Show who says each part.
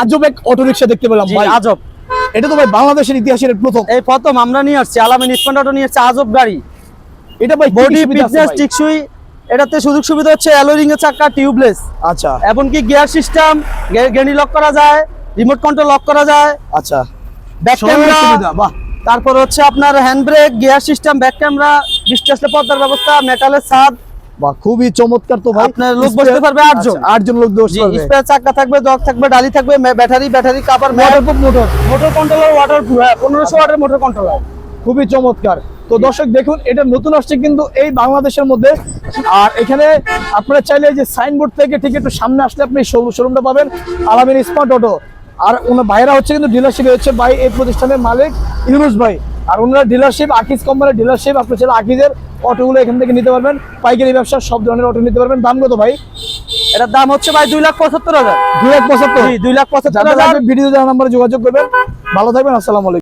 Speaker 1: আজব এক auto rickshaw দেখতে পেলাম ভাই।
Speaker 2: আজব,
Speaker 1: এটা তো ভাই বাংলাদেশের ইতিহাসের প্রথম,
Speaker 2: এই প্রথম আমরা নিয়ে আসছি আলামিন স্মার্ট অটো নিয়ে আসছে আজব গাড়ি।
Speaker 1: এটা ভাই
Speaker 2: বডি ফিটনেস টিকসই, এটাতে সুযোগ সুবিধা হচ্ছে অ্যালয় রিং এর চাকা, টিউবলেস,
Speaker 1: আচ্ছা
Speaker 2: এমনকি গিয়ার সিস্টেম, গেনি লক করা যায়, রিমোট কন্ট্রোল লক করা যায়,
Speaker 1: আচ্ছা
Speaker 2: ব্যাক
Speaker 1: সব
Speaker 2: ক্যামেরা,
Speaker 1: সুবিধা, বাহ
Speaker 2: তারপর হচ্ছে আপনার hand brake, gear system, back camera, বৃষ্টি আসলে পর্দার ব্যবস্থা, মেটালের ছাদ।
Speaker 1: বাহ খুবই চমৎকার তো ভাই।
Speaker 2: আপনার লোক বসতে পারবে 8 জন,
Speaker 1: 8 জন লোক বসতে পারবে।
Speaker 2: স্পেয়ার চাকা থাকবে, জগ থাকবে, ডালি থাকবে, battery cover, motor controller, waterproof, 1500 ওয়াটের মোটর কন্ট্রোলার।
Speaker 1: খুবই চমৎকার। তো দর্শক দেখুন, এটা নতুন আসছে কিন্তু এই বাংলাদেশের মধ্যে। আর এখানে আপনারা চাইলে যে সাইনবোর্ড থেকে ঠিক একটু সামনে আসলে আপনি শোরুমটা পাবেন, আলামিন স্মার্ট অটো। আর ওনার ভাইরা হচ্ছে কিন্তু ডিলারশিপে হচ্ছে ভাই এই প্রতিষ্ঠানের মালিক ইউনুস ভাই। আর ওনারা ডিলারশিপ আকিজ কোম্পানির ডিলারশিপ, আপনি চাইলে আকিজের অটোগুলো এখান থেকে নিতে পারবেন। পাইকারি ব্যবসা সব ধরনের অটো নিতে পারবেন। দাম কত ভাই?
Speaker 2: এটার দাম হচ্ছে ভাই 2,75,000।
Speaker 1: 2,75,000।
Speaker 2: 2,75,000।
Speaker 1: ভিডিও দেওয়া নাম্বারে যোগাযোগ করবেন। ভালো থাকবেন, আসসালামু আলাইকুম।